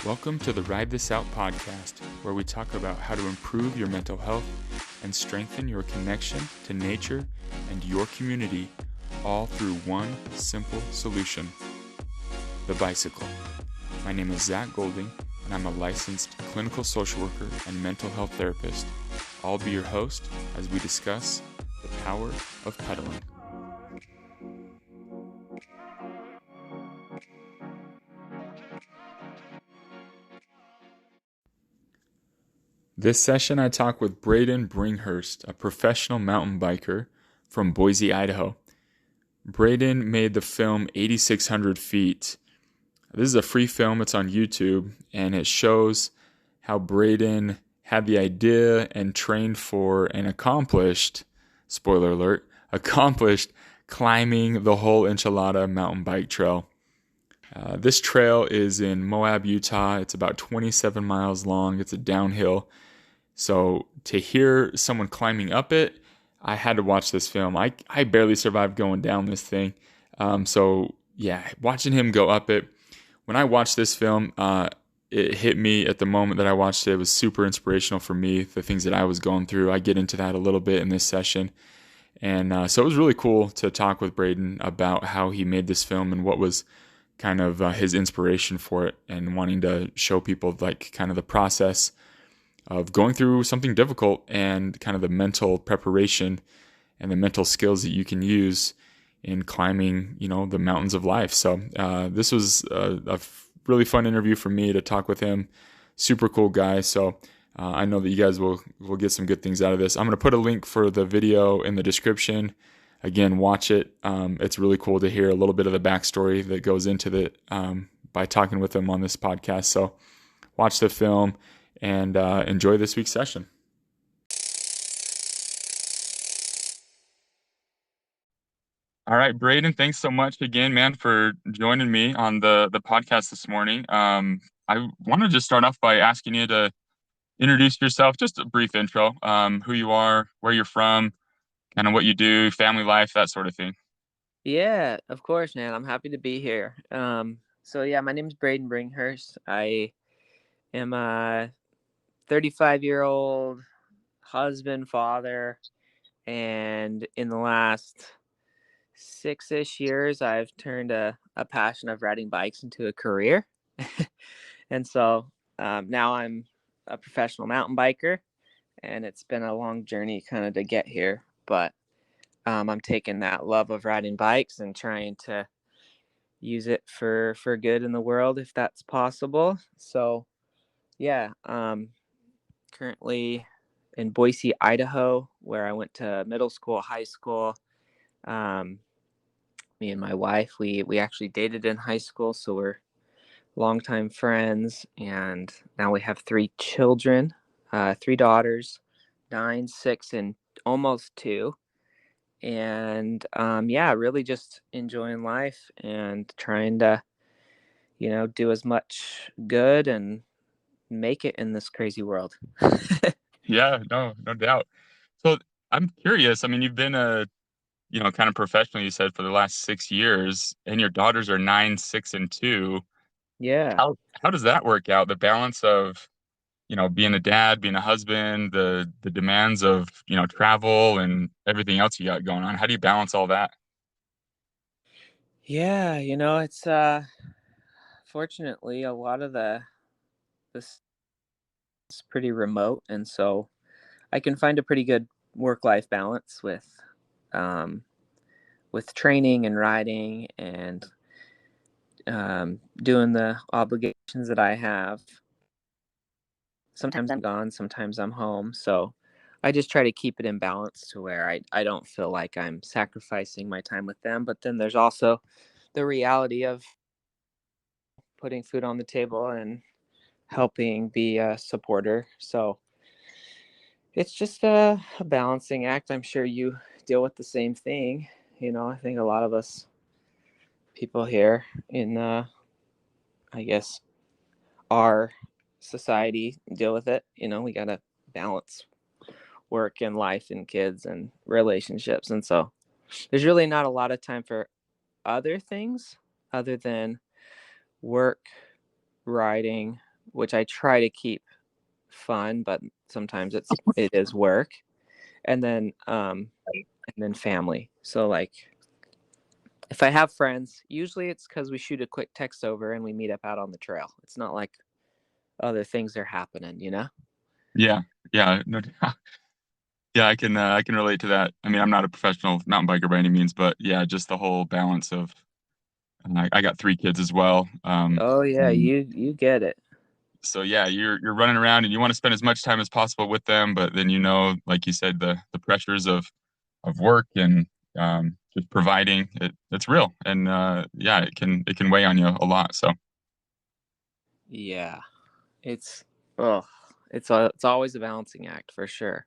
Welcome to the Ride This Out podcast, where we talk about how to improve your mental health and strengthen your connection to nature and your community, all through one simple solution: the bicycle. My name is Zach Golding, and I'm a licensed clinical social worker and mental health therapist. I'll be your host as we discuss the power of pedaling. This session, I talk with Braydon Bringhurst, a professional mountain biker from Boise, Idaho. Braydon made the film 8,600 Feet. This is a free film. It's on YouTube, and it shows how Braydon had the idea and trained for and accomplished, spoiler alert, accomplished climbing the Whole Enchilada mountain bike trail. This trail is in Moab, Utah. It's about 27 miles long. It's a downhill. So to hear someone climbing up it, I had to watch this film. I barely survived going down this thing. So yeah, watching him go up it. When I watched this film, it hit me at the moment that I watched it. It was super inspirational for me, the things that I was going through. I get into that a little bit in this session. And so it was really cool to talk with Braydon about how he made this film and what was kind of his inspiration for it, and wanting to show people like kind of the process of going through something difficult and kind of the mental preparation and the mental skills that you can use in climbing, the mountains of life. So this was a really fun interview for me to talk with him. Super cool guy. So I know that you guys will get some good things out of this. I'm going to put a link for the video in the description. Again, watch it. It's really cool to hear a little bit of the backstory that goes into it by talking with him on this podcast. So watch the film and enjoy this week's session. All right, Braydon, thanks so much again, man, for joining me on the podcast this morning. I want to just start off by asking you to introduce yourself, just a brief intro, who you are, where you're from, kind of what you do, family life, that sort of thing. Yeah, of course, man. I'm happy to be here. My name is Braydon Bringhurst. I am a 35-year-old husband, father, and in the last 6-ish years, I've turned a passion of riding bikes into a career. And so now I'm a professional mountain biker, and it's been a long journey kind of to get here, but I'm taking that love of riding bikes and trying to use it for good in the world if that's possible. So yeah, currently in Boise, Idaho, where I went to middle school, high school. Me and my wife, we actually dated in high school, so we're longtime friends, and now we have 3 children, 3 daughters, 9, 6, and almost 2. And really just enjoying life and trying to do as much good and make it in this crazy world. Yeah, no doubt. So I'm curious. I mean, you've been kind of professional, you said, for the last 6 years, and your daughters are 9, 6, and 2. Yeah. How does that work out? The balance of, being a dad, being a husband, the demands of, travel and everything else you got going on. How do you balance all that? Yeah, it's fortunately a lot of this is pretty remote, and so I can find a pretty good work-life balance um with training and riding and doing the obligations that I have. Sometimes I'm gone, sometimes I'm home. So I just try to keep it in balance to where I don't feel like I'm sacrificing my time with them. But then there's also the reality of putting food on the table and helping be a supporter. So it's just a balancing act. I'm sure you deal with the same thing. I think a lot of us people here in, I guess, our society deal with it. We got to balance work and life and kids and relationships. And so there's really not a lot of time for other things other than work, riding, which I try to keep fun, but sometimes it is work. And then family. So like if I have friends, usually it's because we shoot a quick text over and we meet up out on the trail. It's not like other things are happening, you know? Yeah, yeah, no, yeah. I can relate to that. I mean, I'm not a professional mountain biker by any means, but yeah, just the whole balance of. And I got three kids as well. Oh yeah, And you get it. so yeah, you're running around and you want to spend as much time as possible with them, but then like you said, the pressures of work and just providing it's real, and yeah, it can weigh on you a lot. So, Yeah. It's oh, it's always a balancing act for sure.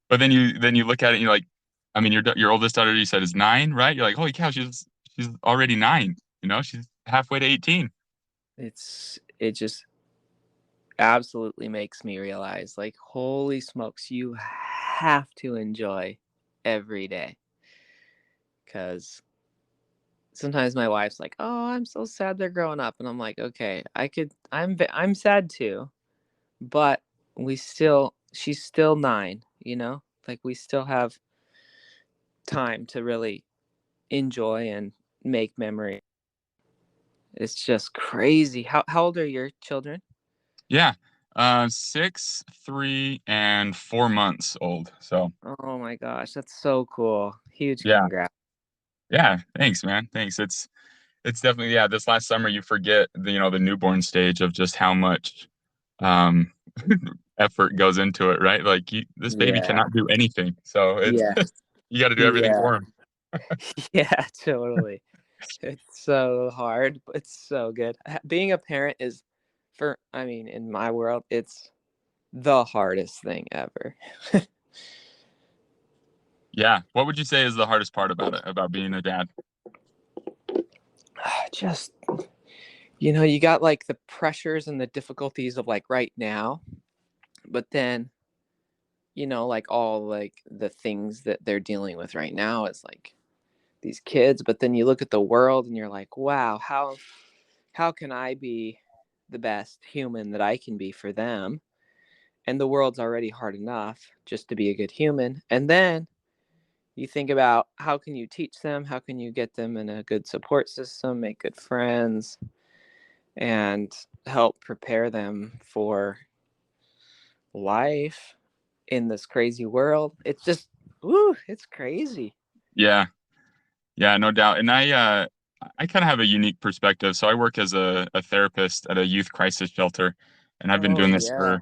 but then you look at it and you're like, I mean, your oldest daughter you said is 9, right? You're like, holy cow, she's already 9. She's halfway to 18. It just absolutely makes me realize like holy smokes, you have to enjoy every day cuz sometimes my wife's like, "Oh, I'm so sad they're growing up." And I'm like, "Okay, I'm sad too, but she's still 9, you know? Like we still have time to really enjoy and make memories." It's just crazy. How old are your children? Yeah, 6, 3, and 4 months old. So Oh my gosh, that's so cool. Huge yeah, congrats. yeah. Thanks, man. Thanks. It's definitely, yeah. This last summer, you forget the newborn stage of just how much um effort goes into it, right? Like this baby Yeah. cannot do anything, so it's Yeah. you got to do everything Yeah. for him. Yeah, totally. It's so hard, but it's so good. Being a parent is I mean, in my world, it's the hardest thing ever. Yeah. What would you say is the hardest part about it, about being a dad? Just, you got like the pressures and the difficulties of like right now, but then, like all like the things that they're dealing with right now is like these kids, but then you look at the world and you're like, wow, how can I be the best human that I can be for them? And the world's already hard enough just to be a good human. And then you think about how can you teach them? How can you get them in a good support system, make good friends, and help prepare them for life in this crazy world? It's just, woo, it's crazy. Yeah. Yeah, no doubt. And I kind of have a unique perspective. So I work as a therapist at a youth crisis shelter, and I've been Oh, doing this yeah.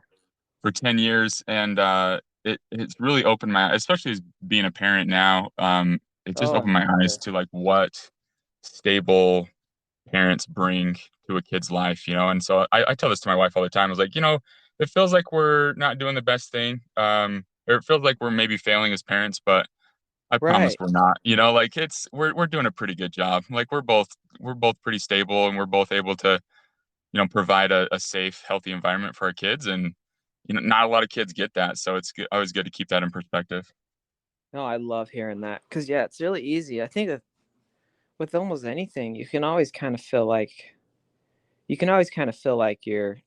for 10 years, and it's really opened my, especially as being a parent now, it just Oh, opened for my eyes sure. to like what stable parents bring to a kid's life. And so I tell this to my wife all the time. I was like, it feels like we're not doing the best thing, or it feels like we're maybe failing as parents, but I promise Right. we're not. Like we're doing a pretty good job. Like we're both pretty stable, and we're both able to provide a safe, healthy environment for our kids. And not a lot of kids get that, so it's always good to keep that in perspective. No, I love hearing that because, yeah, it's really easy. I think that with almost anything, you can always kind of feel like you're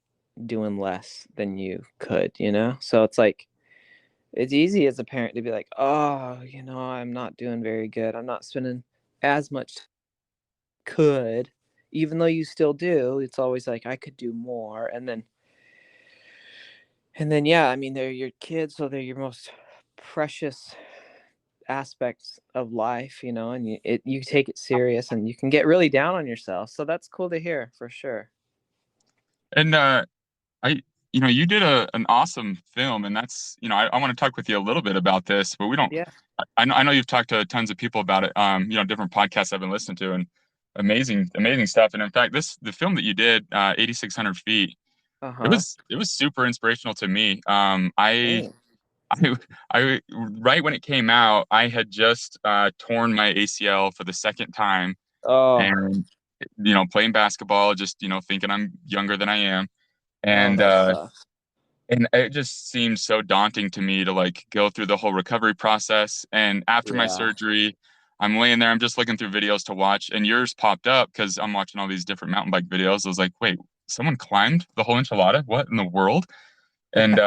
doing less than you could, you know? So it's like, it's easy as a parent to be like, oh, I'm not doing very good. I'm not spending as much could, even though you still do. It's always like, I could do more. And then, yeah, I mean, they're your kids, so they're your most precious aspects of life, and you take it serious and you can get really down on yourself. So that's cool to hear for sure. And I you did an awesome film, and that's I want to talk with you a little bit about this, but we don't. Yeah. I know you've talked to tons of people about it. Different podcasts I've been listening to, and amazing stuff. And in fact, the film that you did, 8,600 feet, it Uh-huh. was it was super inspirational to me. I Dang. I, right when it came out, I had just torn my ACL for the second time, Oh. and playing basketball, just thinking I'm younger than I am, Oh, and that sucks. it just seemed so daunting to me to like go through the whole recovery process. And after my Yeah. surgery, I'm laying there, I'm just looking through videos to watch, and yours popped up because I'm watching all these different mountain bike videos. I was like, wait, someone climbed the whole enchilada? What in the world? And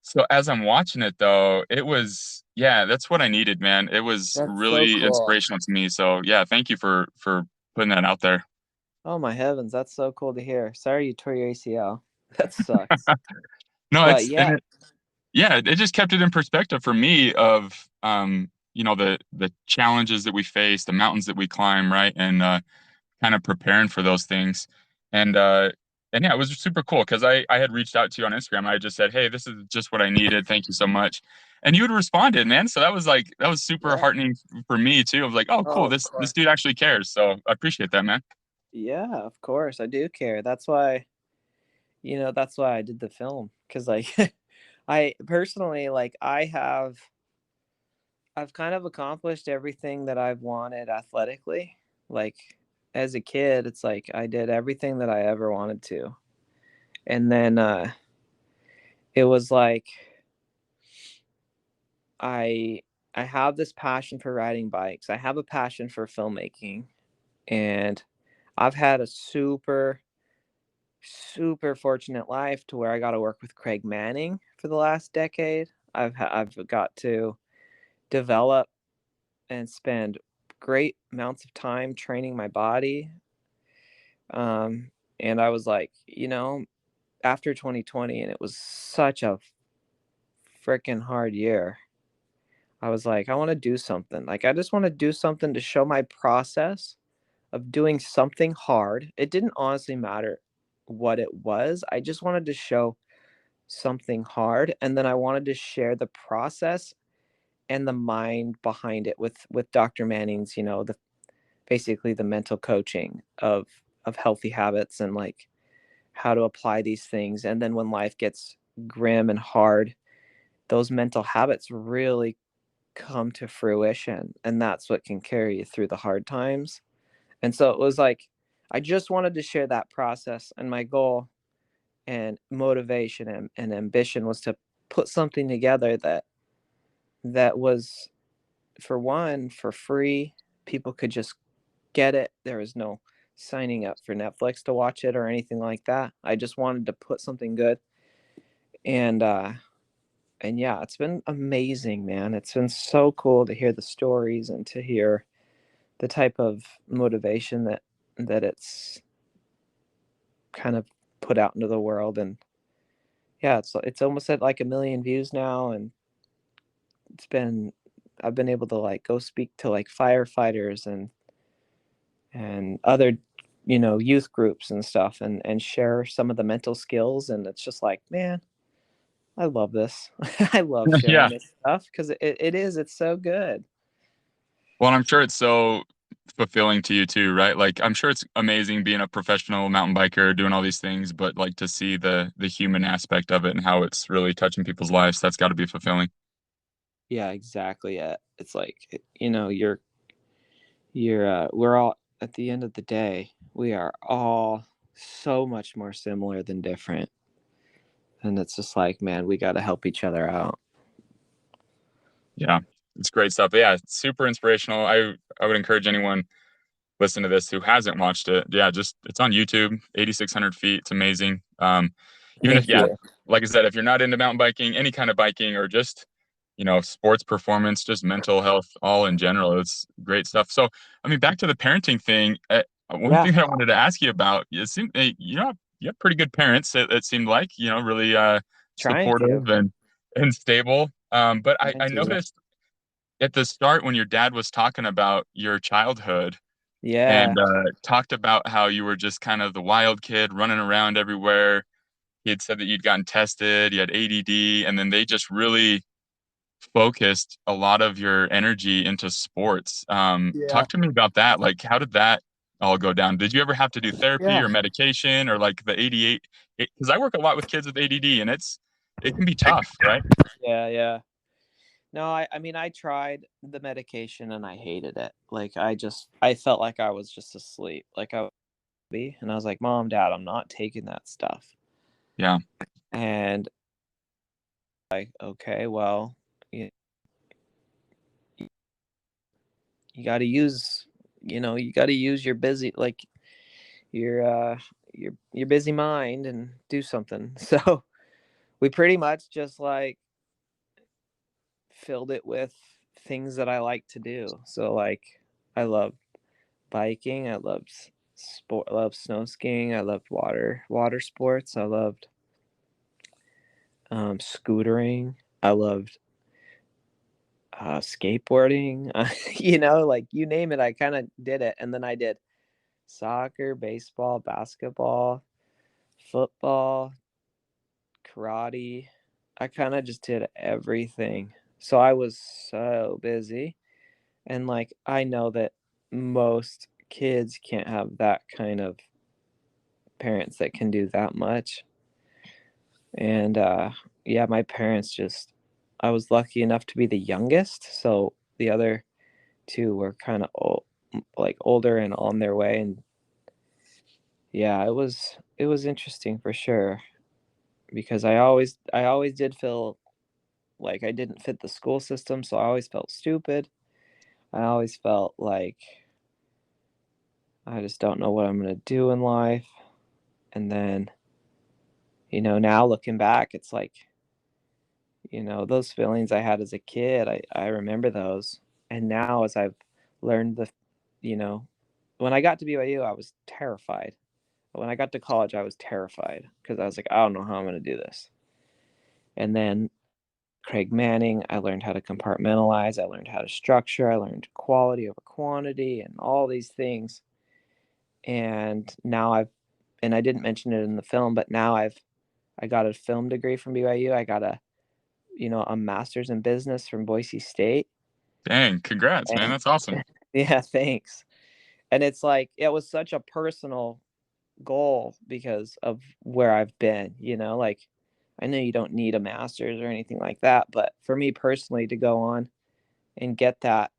so as I'm watching it though, it was, yeah, that's what I needed, man. It was That's so really cool. inspirational to me. So yeah, thank you for putting that out there. Oh my heavens, that's so cool to hear. Sorry you tore your ACL. That sucks. No, But it's and yeah, it, yeah, it just kept it in perspective for me of the challenges that we face, the mountains that we climb, right? And kind of preparing for those things. And yeah, it was super cool because I had reached out to you on Instagram. I just said, "Hey, this is just what I needed. Thank you so much." And you had responded, man. So that was super yeah. heartening for me too. I was like, "Oh, Oh, cool. of This course. dude actually cares." So I appreciate that, man. Yeah, of course. I do care. That's why, that's why I did the film. Cause like I personally like I've kind of accomplished everything that I've wanted athletically. Like as a kid, it's like I did everything that I ever wanted to. And then it was like I I have this passion for riding bikes. I have a passion for filmmaking, and I've had a super fortunate life to where I got to work with Craig Manning for the last decade. I've got to develop and spend great amounts of time training my body. And I was like, after 2020, and it was such a freaking hard year. I was like, I want to do something. Like, I just want to do something to show my process of doing something hard. It didn't honestly matter what it was. I just wanted to show something hard, and then I wanted to share the process and the mind behind it with Dr. Manning's, the basically the mental coaching of healthy habits and like how to apply these things. And then when life gets grim and hard, those mental habits really come to fruition, and that's what can carry you through the hard times. And so it was like I just wanted to share that process, and my goal and motivation and ambition was to put something together that was, for one, for free. People could just get it. There was no signing up for Netflix to watch it or anything like that. I just wanted to put something good. And yeah, it's been amazing, man. It's been so cool to hear the stories and to hear the type of motivation that it's kind of put out into the world. And yeah, it's almost at like 1 million views now. And it's been I've been able to like go speak to like firefighters and other youth groups and stuff, and share some of the mental skills. And it's just like, man, I love this. I love sharing Yeah. this stuff because it's so good. Well, I'm sure it's so fulfilling to you too, right? Like I'm sure it's amazing being a professional mountain biker, doing all these things, but like to see the human aspect of it and how it's really touching people's lives, that's got to be fulfilling. Yeah, exactly. It's like, we're all, at the end of the day, we are all so much more similar than different. And it's just like, man, we got to help each other out. Yeah. It's great stuff. But yeah, it's super inspirational. I would encourage anyone listen to this who hasn't watched it. Yeah, just it's on YouTube, 8,600 feet. It's amazing. Even if, Thank yeah, you. like I said, if you're not into mountain biking, any kind of biking or just, sports performance, just mental health, all in general, it's great stuff. So, I mean, back to the parenting thing. One Yeah, thing that I wanted to ask you about, it seemed, you have pretty good parents. It seemed like, really trying to. supportive and stable. But Trying I to. noticed at the start when your dad was talking about your childhood Yeah. and talked about how you were just kind of the wild kid running around everywhere. He had said that you'd gotten tested, you had ADD, and then they just really focused a lot of your energy into sports. Yeah. Talk to me about that. Like, how did that all go down? Did you ever have to do therapy Yeah. or medication or like the 88? Because I work a lot with kids with ADD, and it can be tough, right? Yeah. Yeah. No, I mean, I tried the medication and I hated it. Like, I felt like I was just asleep. Like I would be, and I was like, Mom, Dad, I'm not taking that stuff. Yeah, And like, okay, well, you, you got to use, you got to use your busy, like your your busy mind and do something. So we pretty much just like filled it with things that I like to do. So like I love biking, I loved sport, I love snow skiing, I loved water sports, I loved scootering, I loved skateboarding. Like you name it, I kind of did it. And then I did soccer, baseball, basketball, football, karate. I kind of just did everything. So I was so busy. And like, I know that most kids can't have that kind of parents that can do that much. And yeah, my parents just, I was lucky enough to be the youngest. So the other two were kind of like older and on their way. And yeah, it was interesting for sure because I always did feel like I didn't fit the school system, so I always felt stupid. I always felt like I just don't know what I'm going to do in life. And then, now looking back, it's like, those feelings I had as a kid, I remember those. And now as I've learned you know, when I got to BYU, I was terrified. When I got to college, I was terrified because I was like, I don't know how I'm going to do this. And then Craig Manning, I learned how to compartmentalize, I learned how to structure, I learned quality over quantity and all these things. And now and I didn't mention it in the film, but now I got a film degree from BYU. I got a master's in business from Boise State. Dang, congrats, man. And That's awesome. yeah, thanks. And it's like, it was such a personal goal because of where I've been, like I know you don't need a master's or anything like that, but for me personally to go on and get that,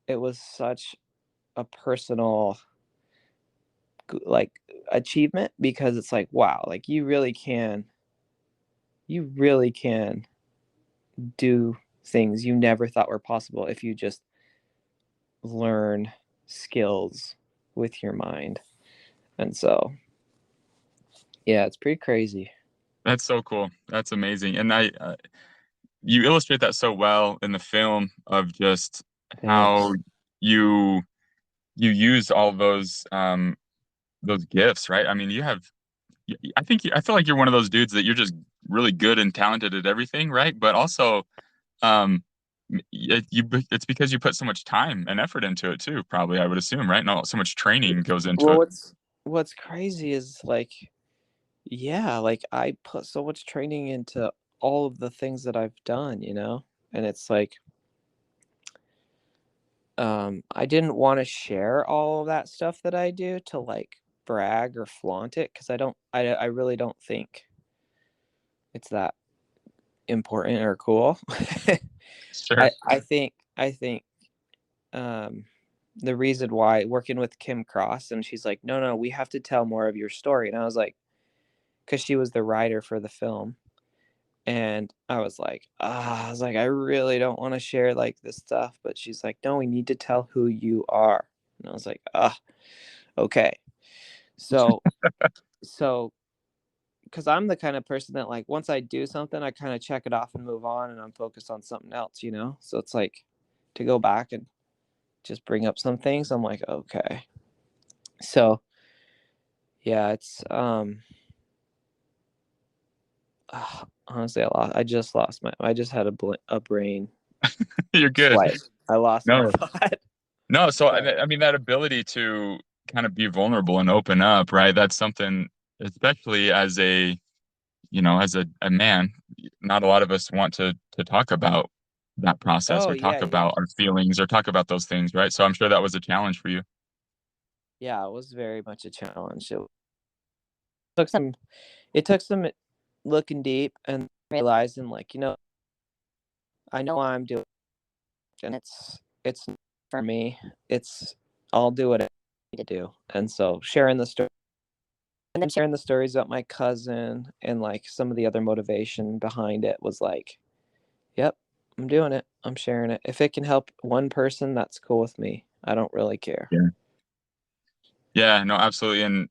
it was such a personal like achievement because it's like, wow, like you really can do things you never thought were possible if you just learn skills with your mind. And so, yeah, it's pretty crazy. That's so cool. That's amazing. And you illustrate that so well in the film of just how Thanks. you you use all those gifts, right? I mean, I feel like you're one of those dudes that you're just really good and talented at everything, right? But also, um, it's because you put so much time and effort into it too, probably, I would assume, right? No, so much training goes into Well, it. what's crazy is like, yeah, like I put so much training into all of the things that I've done, and it's like, I didn't want to share all of that stuff that I do to like brag or flaunt it because I really don't think it's that important or cool. Sure. I think um the reason why working with Kim Cross, and she's like, no, we have to tell more of your story. And I was like, because she was the writer for the film. And I was like, I really don't want to share like this stuff. But she's like, no, we need to tell who you are. And I was like, okay. So, so, because I'm the kind of person that like, once I do something, I kind of check it off and move on and I'm focused on something else. So it's like to go back and just bring up some things. I'm like, okay. So, yeah, it's, honestly, I just lost I just had a brain You're good. swipe. I lost my No, thought. no. So But I mean, that ability to kind of be vulnerable and open up, right? That's something, especially as a man, not a lot of us want to talk about that process oh or talk yeah, yeah. about our feelings or talk about those things, right? So I'm sure that was a challenge for you. Yeah, it was very much a challenge. It took some looking deep and realizing like, I know why I'm doing it, and it's not for me. It's I'll do what I need to do. And so sharing the story and then sharing the stories about my cousin and like some of the other motivation behind it was like, yep, I'm doing it. I'm sharing it. If it can help one person, that's cool with me. I don't really care. Yeah. Yeah, no, absolutely. And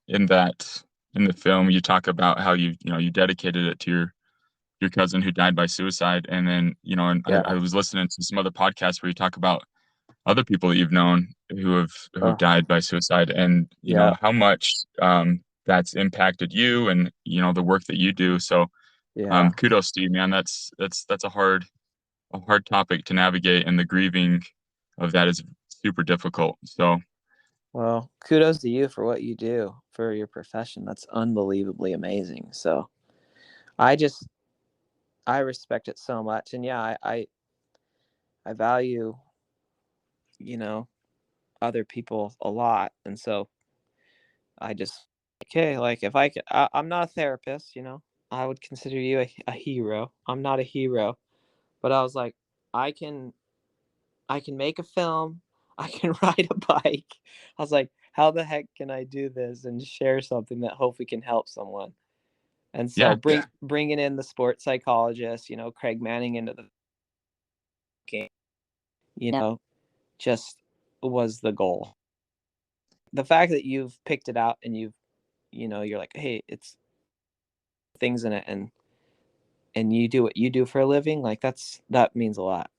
in the film you talk about how you dedicated it to your cousin who died by suicide, and then and I Yeah. was listening to some other podcasts where you talk about other people that you've known who've Oh, died by suicide, and yeah. how much that's impacted you and the work that you do. So Yeah. kudos to you, man. That's a hard topic to navigate, and the grieving of that is super difficult. So Well, kudos to you for what you do for your profession. That's unbelievably amazing. So I just I respect it so much, and yeah, I value you know other people a lot, and so I just okay, like if I could, I'm not a therapist, I would consider you a hero. I'm not a hero, but I was like, I can I can make a film. I can ride a bike. I was like, how the heck can I do this and share something that hopefully can help someone? And so yeah, bringing in the sports psychologist, Craig Manning into the game, you know, just was the goal. The fact that you've picked it out and you're like, hey, it's things in it, and you do what you do for a living, like that means a lot.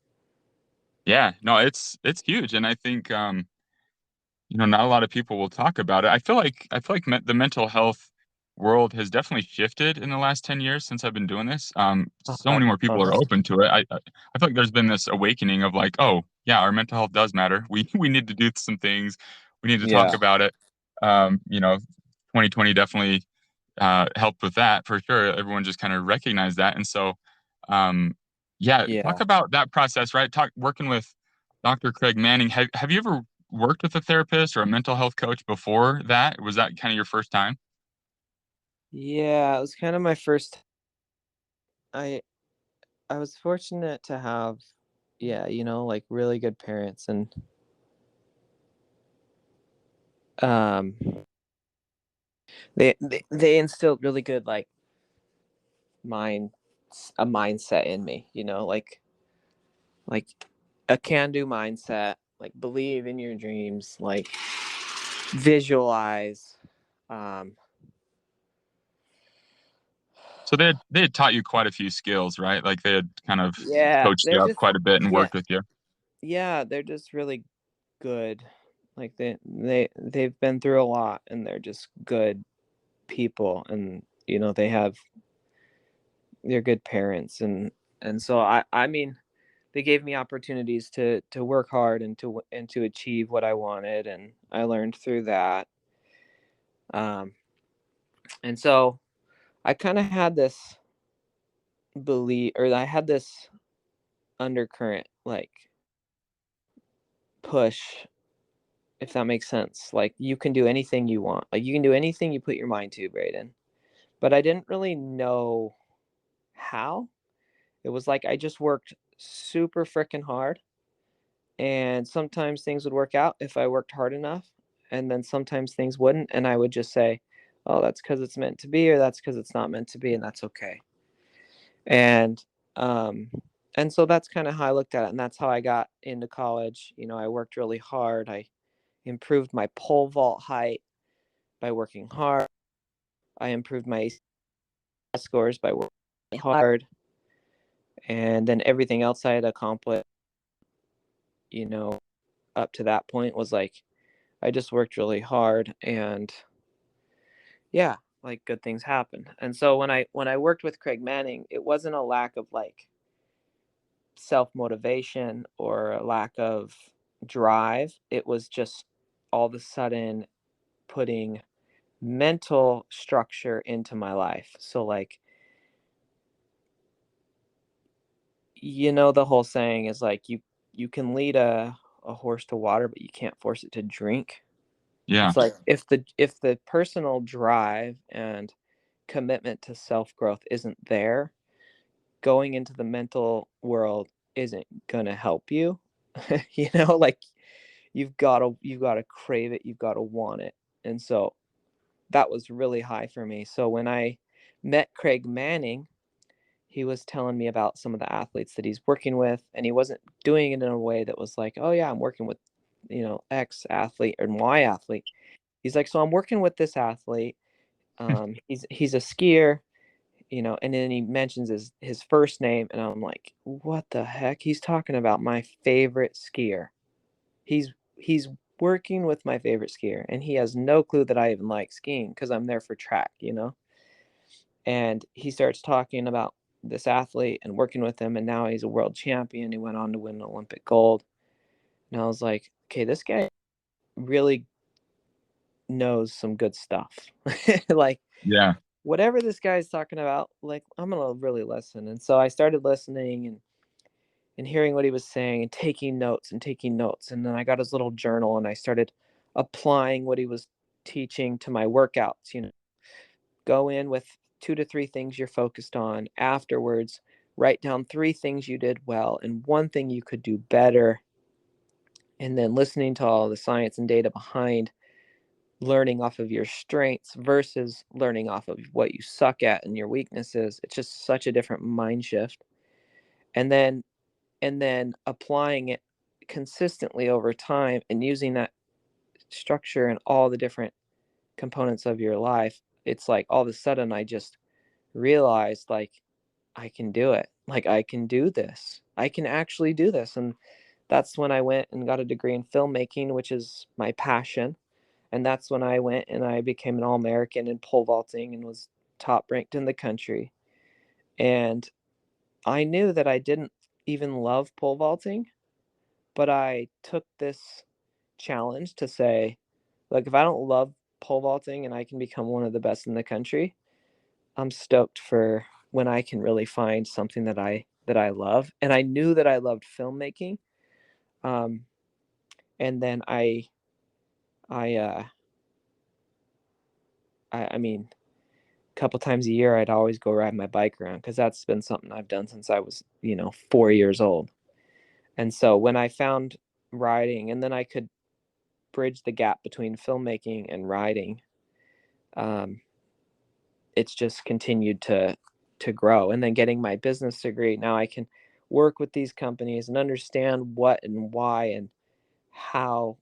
yeah. No, it's huge, and I think not a lot of people will talk about it. I feel like the mental health world has definitely shifted in the last 10 years since I've been doing this. So Uh-huh. many more people are Uh-huh. open to it. I feel like there's been this awakening of like, oh yeah, our mental health does matter. We need to do some things. We need to talk Yeah. about it. 2020 definitely helped with that for sure. Everyone just kind of recognized that, and so yeah, talk Yeah. about that process, right? Talk working with Dr. Craig Manning. Have you ever worked with a therapist or a mental health coach before that? Was that kind of your first time? Yeah, it was kind of my first. I I was fortunate to have, yeah, like really good parents, and um they instilled really good like mind a mindset in me, like a can-do mindset, like believe in your dreams, like visualize. um So they had taught you quite a few skills, right? Like they had kind of yeah, coached you up quite a bit and yeah, worked with you. yeah, they're just really good. Like they've been through a lot, and they're just good people, and they're good parents, and so I mean, they gave me opportunities to work hard and to achieve what I wanted, and I learned through that. um and so I kind of had this belief, or I had this undercurrent, like push, if that makes sense. Like, you can do anything you want, like you can do anything you put your mind to, Braden. But I didn't really know how. It was like I just worked super freaking hard, and sometimes things would work out if I worked hard enough, and then sometimes things wouldn't, and I would just say, "Oh, that's because it's meant to be, or that's because it's not meant to be, and that's okay." And um, and so that's kind of how I looked at it, and that's how I got into college. I worked really hard. I improved my pole vault height by working hard. I improved my scores by working hard, and then everything else I had accomplished, you know, up to that point was like I just worked really hard, and yeah, like good things happen. And so when I worked with Craig Manning, it wasn't a lack of like self-motivation or a lack of drive. It was just all of a sudden putting mental structure into my life. So like, the whole saying is like you can lead a horse to water, but you can't force it to drink. Yeah. It's like if the personal drive and commitment to self-growth isn't there, going into the mental world isn't gonna help you. Like you've got to crave it, you've got to want it. And so that was really high for me. So when I met Craig Manning, he was telling me about some of the athletes that he's working with, and he wasn't doing it in a way that was like, oh yeah, I'm working with X athlete or Y athlete. he's like, so I'm working with this athlete. He's a skier, and then he mentions his first name, and I'm like, what the heck? He's talking about my favorite skier. He's working with my favorite skier, and he has no clue that I even like skiing because I'm there for track. And he starts talking about this athlete and working with him, and now he's a world champion. He went on to win Olympic gold. And I was like, okay, this guy really knows some good stuff. Like, Yeah. whatever this guy's talking about, like, I'm gonna really listen. And so I started listening and hearing what he was saying and taking notes and taking notes. And then I got his little journal and I started applying what he was teaching to my workouts. Go in with 2 to 3 things you're focused on. Afterwards, write down 3 things you did well and 1 thing you could do better. And then listening to all the science and data behind learning off of your strengths versus learning off of what you suck at and your weaknesses. It's just such a different mind shift. And then applying it consistently over time and using that structure in all the different components of your life. It's like all of a sudden I just realized, like, I can do it. Like, I can do this. I can actually do this. And that's when I went and got a degree in filmmaking, which is my passion. And that's when I went and I became an All-American in pole vaulting and was top ranked in the country. And I knew that I didn't even love pole vaulting, but I took this challenge to say, like, if I don't love pole vaulting and I can become one of the best in the country, I'm stoked for when I can really find something that I love. And I knew that I loved filmmaking. Um, and then I I mean, a couple times a year I'd always go ride my bike around because that's been something I've done since I was 4 years old. And so when I found riding, and then I could bridge the gap between filmmaking and riding, um, it's just continued to grow. And then getting my business degree, now I can work with these companies and understand what and why and how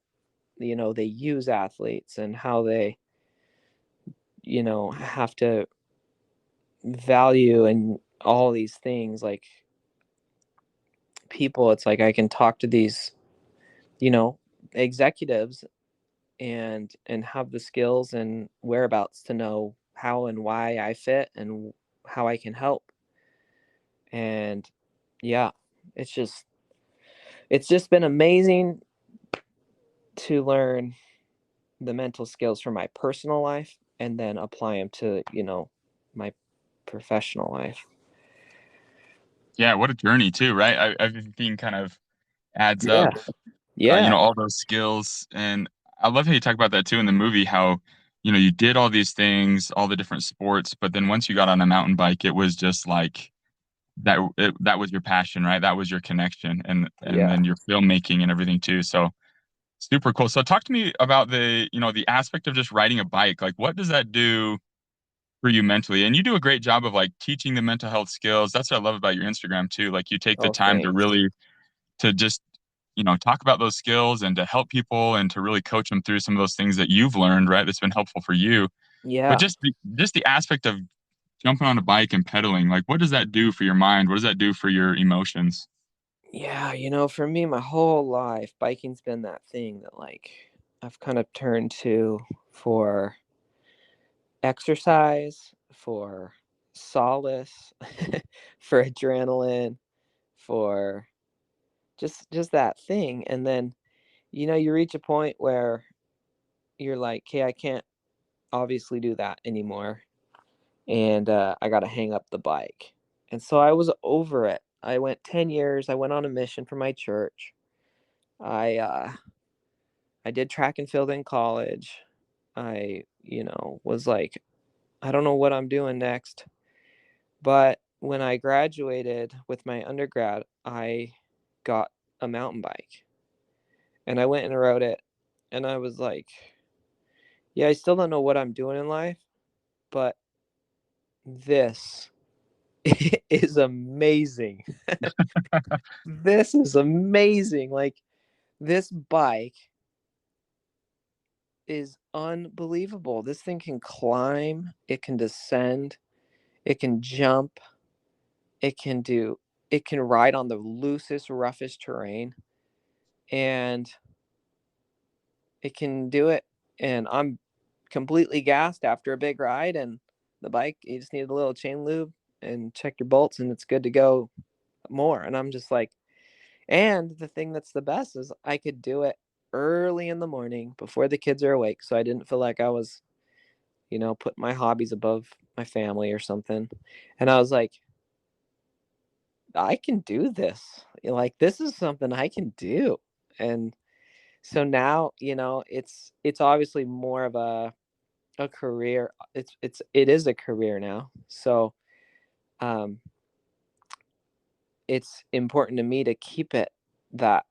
they use athletes and how they have to value and all these things, like people. It's like I can talk to these executives and have the skills and whereabouts to know how and why I fit and how I can help. And yeah, it's just been amazing to learn the mental skills from my personal life and then apply them to my professional life. Yeah. What a journey too, right? Everything kind of adds Yeah. up, Yeah. all those skills. And I love how you talk about that too in the movie, how, you did all these things, all the different sports, but then once you got on a mountain bike, it was just like that was your passion, right? That was your connection. And Yeah. then your filmmaking and everything too. So super cool. So talk to me about the aspect of just riding a bike. Like what does that do for you mentally? And you do a great job of like teaching the mental health skills. That's what I love about your Instagram too. Like you take the Oh, time to thanks. really to just talk about those skills and to help people and to really coach them through some of those things that you've learned, right? That's been helpful for you. But Yeah. just the aspect of jumping on a bike and pedaling, like what does that do for your mind? What does that do for your emotions? Yeah, for me, my whole life, biking's been that thing that, like, I've kind of turned to for exercise, for solace, for adrenaline, for just that thing. And then, you reach a point where you're like, "Okay, I can't obviously do that anymore, and I got to hang up the bike." And so I was over it. I went 10 years. I went on a mission for my church. I did track and field in college. I, was like, I don't know what I'm doing next. But when I graduated with my undergrad, I got a mountain bike and I went and rode it. And I was like, yeah, I still don't know what I'm doing in life, but this is amazing. This is amazing. Like, this bike is unbelievable. This thing can climb, it can descend, it can jump, it can do it can ride on the loosest, roughest terrain, and it can do it. And I'm completely gassed after a big ride, and the bike, you just need a little chain lube and check your bolts and it's good to go more. And I'm just like, and the thing that's the best is I could do it early in the morning before the kids are awake. So I didn't feel like I was, putting my hobbies above my family or something. And I was like, I can do this. Like, this is something I can do. And so now, it's obviously more of a career. It is a career now. So um it's important to me to keep it that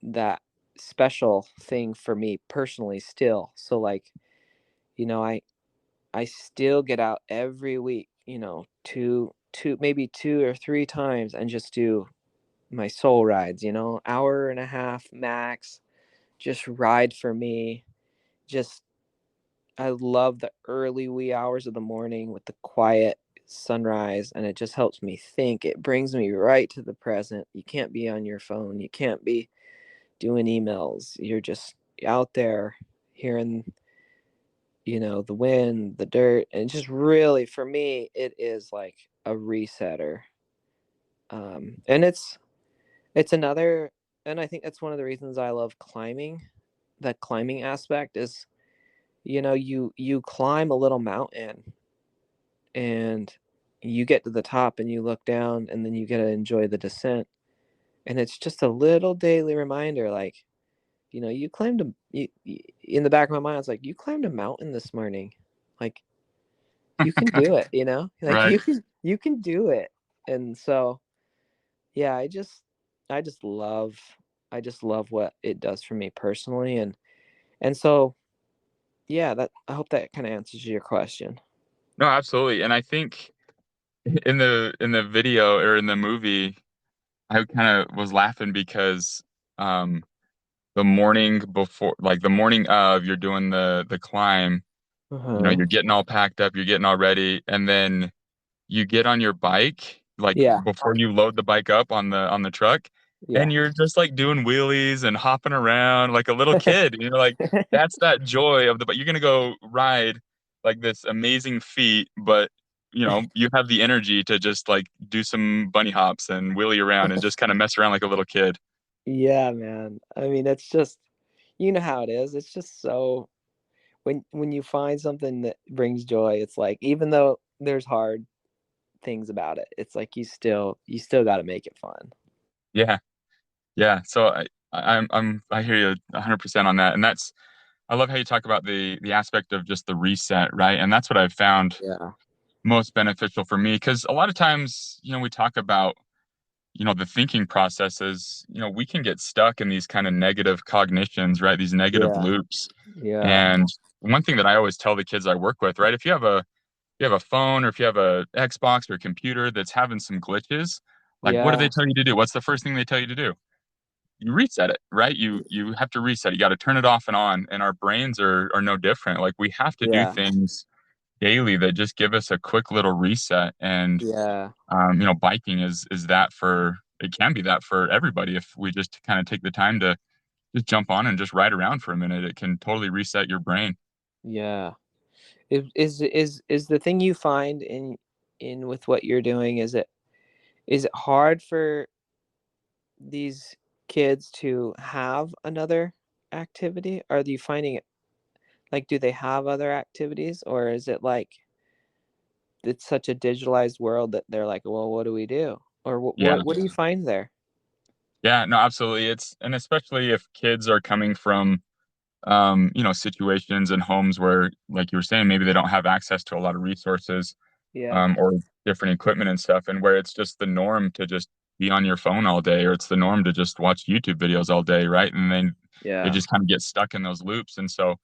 that special thing for me personally still. So like, I still get out every week, two maybe 2 or 3 times and just do my soul rides, hour and a half max, just ride for me. Just I love the early wee hours of the morning with the quiet sunrise, and it just helps me think. It brings me right to the present. You can't be on your phone. You can't be doing emails. You're just out there hearing, the wind, the dirt, and just really for me, it is like a resetter. And it's another, and I think that's one of the reasons I love climbing. That climbing aspect is, you climb a little mountain and you get to the top and you look down and then you get to enjoy the descent. And it's just a little daily reminder, like, you climbed in the back of my mind, it's like, you climbed a mountain this morning. Like, you can do it, like Right. you can do it. And so, yeah, I just love what it does for me personally. And so, yeah, that I hope that kind of answers your question. No, absolutely. And I think in the video or in the movie, I kind of was laughing because um the morning before, like the morning of, you're doing the climb, Uh-huh. you're getting all packed up, you're getting all ready, and then you get on your bike, like Yeah. before you load the bike up on the truck, Yeah. and you're just like doing wheelies and hopping around like a little kid. And you're like, that's that joy of the, but you're gonna go ride like this amazing feat, but you have the energy to just like do some bunny hops and wheelie around and just kind of mess around like a little kid. Yeah, man. I mean, it's just, you know how it is. It's just so, when you find something that brings joy, it's like, even though there's hard things about it, it's like you still got to make it fun. Yeah, yeah. So I hear you 100% on that, and that's, I love how you talk about the aspect of just the reset, right? And that's what I've found Yeah. most beneficial for me, because a lot of times, we talk about, the thinking processes, we can get stuck in these kind of negative cognitions, right? These negative Yeah. loops. Yeah. And one thing that I always tell the kids I work with, right? If you have a phone, or if you have a Xbox or a computer that's having some glitches, like, what do they Yeah. tell you to do? What's the first thing they tell you to do? You reset it, right? You have to reset. You got to turn it off and on. And our brains are no different. Like, we have to do Yeah. things daily that just give us a quick little reset. And Yeah. biking is that for, it can be that for everybody. If we just kind of take the time to just jump on and just ride around for a minute, it can totally reset your brain. Yeah. Is the thing you find in with what you're doing, is it hard for these kids to have another activity? Are you finding it, like, do they have other activities, or is it like it's such a digitalized world that they're like, well, what do we do? Or what Yeah. what do you find there? Yeah, no, absolutely. And especially if kids are coming from, situations and homes where, like you were saying, maybe they don't have access to a lot of resources, Yeah. or different equipment and stuff, and where it's just the norm to just be on your phone all day, or it's the norm to just watch YouTube videos all day, right? And then they Yeah. just kind of get stuck in those loops. And so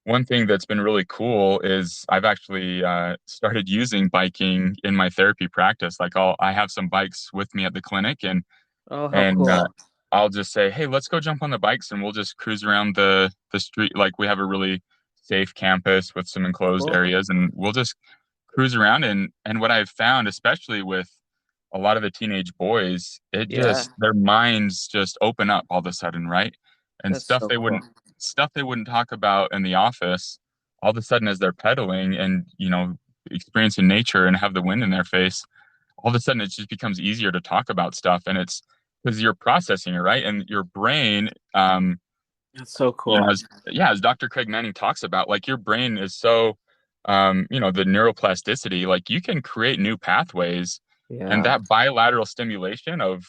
one thing that's been really cool is I've actually started using biking in my therapy practice. Like, I have some bikes with me at the clinic, and Oh, how and cool. I'll just say, hey, let's go jump on the bikes and we'll just cruise around the street. Like we have a really safe campus with some enclosed Cool. areas, and we'll just cruise around. And what I've found, especially with a lot of the teenage boys, it Yeah, just their minds just open up all of a sudden, right? And that's so cool. stuff they wouldn't talk about in the office, all of a sudden as they're pedaling and experiencing nature and have the wind in their face, all of a sudden it just becomes easier to talk about stuff, and it's because you're processing it, right? And your brain, That's so cool. as Dr. Craig Manning talks about, like your brain is so, the neuroplasticity, like you can create new pathways, and Yeah, that bilateral stimulation of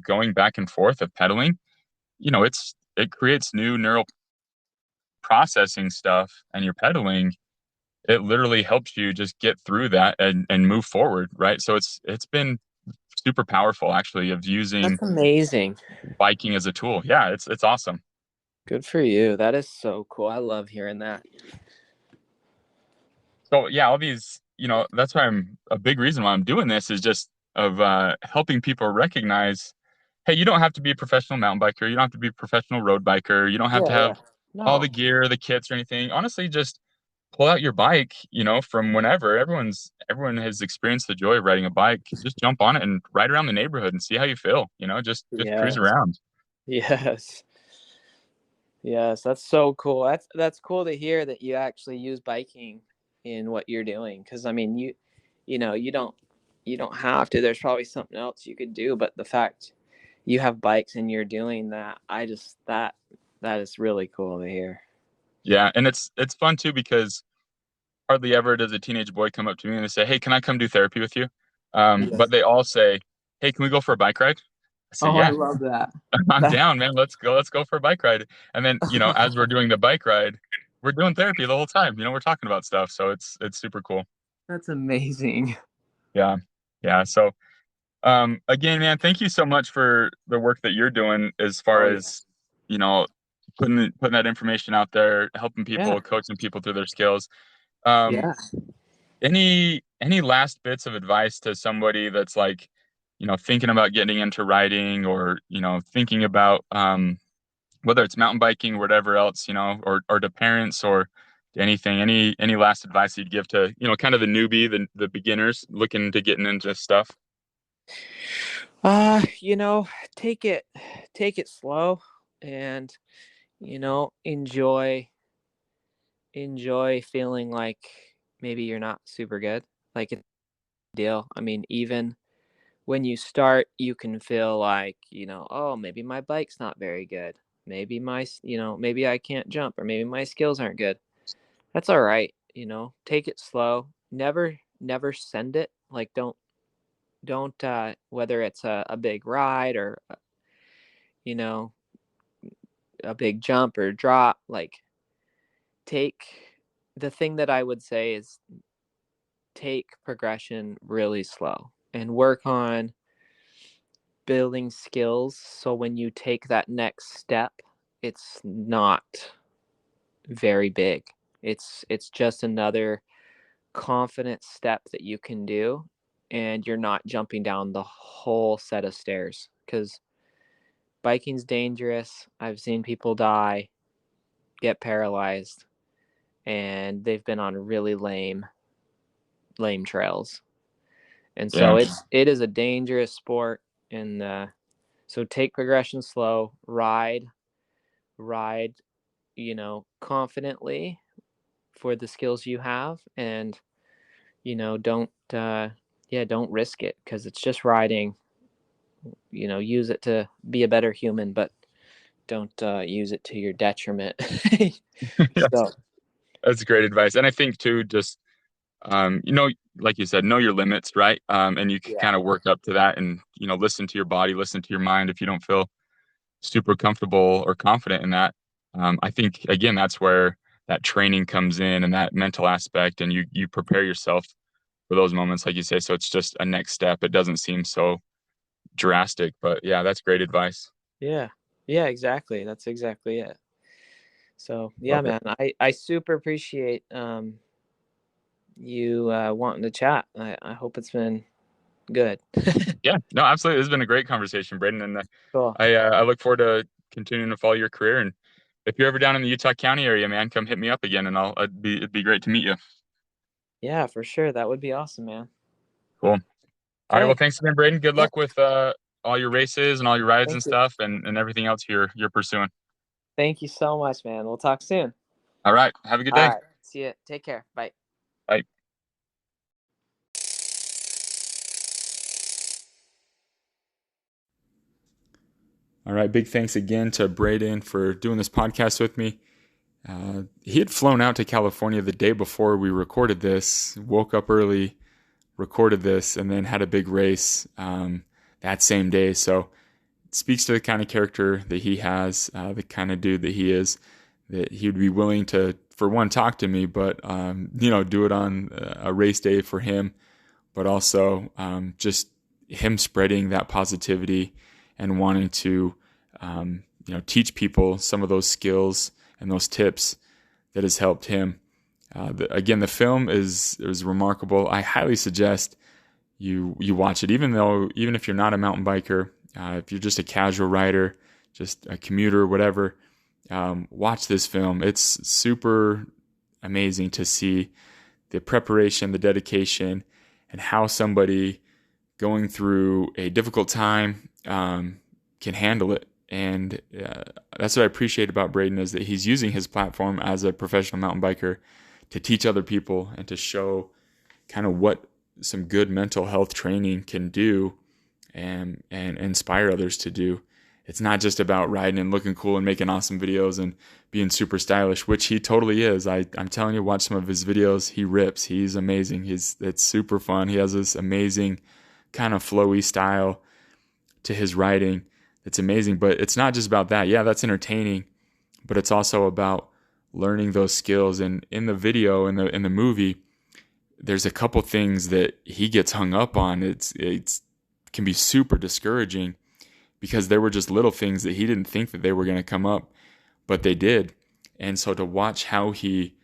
going back and forth of pedaling, it creates new neural processing stuff, and you're pedaling. It literally helps you just get through that and move forward, right? So it's been super powerful actually of using that's amazing. biking as a tool. Yeah, it's awesome. Good for you. That is so cool. I love hearing that. So yeah, all these, that's why I'm a big reason why I'm doing this is just of helping people recognize, hey, you don't have to be a professional mountain biker, you don't have to be a professional road biker, you don't have to Yeah, yeah. have all No. the gear, the kits or anything. Honestly, just pull out your bike, from whenever. Everyone has experienced the joy of riding a bike. Just jump on it and ride around the neighborhood and see how you feel, just cruise Yes. around. Yes. Yes, that's so cool. That's cool to hear that you actually use biking in what you're doing. Because I mean, you don't have to. There's probably something else you could do, but the fact you have bikes and you're doing that, that is really cool to hear. Yeah, and it's fun too because hardly ever does a teenage boy come up to me and they say, "Hey, can I come do therapy with you?" Yeah. But they all say, "Hey, can we go for a bike ride?" I say, Oh, I "Yeah, love that. I'm That down, man. Let's go. Let's go for a bike ride." And then, as we're doing the bike ride, we're doing therapy the whole time. We're talking about stuff, so it's super cool. that's amazing. Yeah, yeah. So, again, man, thank you so much for the work that you're doing as far Oh yeah. as you know putting that information out there, helping Yeah. people, coaching people through their skills. Um, Yeah. any last bits of advice to somebody that's like, thinking about getting into riding or, thinking about whether it's mountain biking or whatever else, or to parents or anything, any last advice you'd give to, kind of the newbie, the beginners looking to getting into stuff? Uh, you know, take it take it slow and enjoy feeling like maybe you're not super good. Like it's a deal. I mean, even when you start, you can feel like, oh, maybe my bike's not very good. Maybe maybe I can't jump or maybe my skills aren't good. That's all right. Take it slow. Never send it. Like don't whether it's a big ride or you know, a big jump or drop, like take the thing that I would say is take progression really slow and work on building skills so when you take that next step, it's not very big. It's just another confident step that you can do and you're not jumping down the whole set of stairs cuz biking's dangerous. I've seen people die, get paralyzed, and they've been on really lame trails. And so Yeah. it is a dangerous sport and so take progression slow, ride, confidently for the skills you have and don't yeah, don't risk it cuz it's just riding. Use it to be a better human, but don't use it to your detriment. Yes, So, that's great advice. And I think too, just like you said, know your limits, right? And you can yeah. kind of work up to that and, listen to your body, listen to your mind if you don't feel super comfortable or confident in that. I think again, that's where that training comes in and that mental aspect, and you prepare yourself for those moments, like you say. So it's just a next step. It doesn't seem so drastic, but yeah, that's great advice. Yeah. Yeah, exactly. That's exactly it. So, yeah, Love it. man, I super appreciate you wanting to chat. I hope it's been good. Yeah, no, absolutely. This has been a great conversation, Braydon, and Cool. I look forward to continuing to follow your career. And if you're ever down in the Utah County area, man, come hit me up again, and it'd be great to meet you. Yeah, for sure. That would be awesome, man. Cool. All right. Well, Okay. thanks again, Braydon. Good Yeah. luck with all your races and all your rides and Thank you. stuff, and everything else you're pursuing. Thank you so much, man. We'll talk soon. All right. Have a good All day. right. See you. Take care. Bye. Bye. All right. Big thanks again to Braydon for doing this podcast with me. He had flown out to California the day before we recorded this, woke up early, recorded this, and then had a big race that same day. So it speaks to the kind of character that he has, the kind of dude that he is, that he would be willing to, for one, talk to me, but, do it on a race day for him, but also just him spreading that positivity and wanting to, teach people some of those skills and those tips that has helped him. Again, the film is remarkable. I highly suggest you watch it, even if you're not a mountain biker, if you're just a casual rider, just a commuter, whatever. Watch this film. It's super amazing to see the preparation, the dedication, and how somebody going through a difficult time can handle it. And that's what I appreciate about Braydon, is that he's using his platform as a professional mountain biker to teach other people and to show kind of what some good mental health training can do and inspire others to do. It's not just about riding and looking cool and making awesome videos and being super stylish, which he totally is. I'm telling you, watch some of his videos. He rips. He's amazing. It's super fun. He has this amazing kind of flowy style to his riding. It's amazing, but it's not just about that. Yeah, that's entertaining, but it's also about learning those skills. And in the video, in the movie, there's a couple things that he gets hung up on. It's can be super discouraging because there were just little things that he didn't think that they were going to come up, but they did. And so to watch how he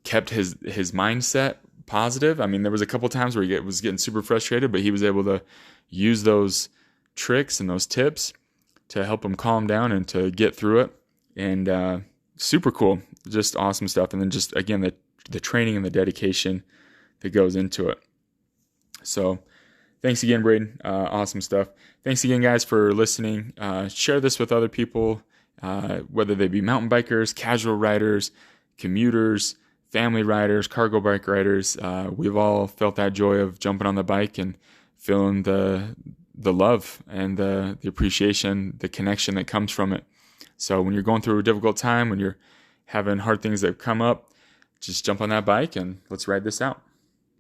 kept his mindset positive. I mean, there was a couple times where he was getting super frustrated, but he was able to use those tricks and those tips to help him calm down and to get through it. And super cool, just awesome stuff. And then just again the training and the dedication that goes into it. So thanks again, Braydon. Awesome stuff. Thanks again, guys, for listening. Share this with other people, whether they be mountain bikers, casual riders, commuters, family riders, cargo bike riders. We've all felt that joy of jumping on the bike and feeling the love and the appreciation, the connection that comes from it. So when you're going through a difficult time, when you're having hard things that come up, just jump on that bike and let's ride this out.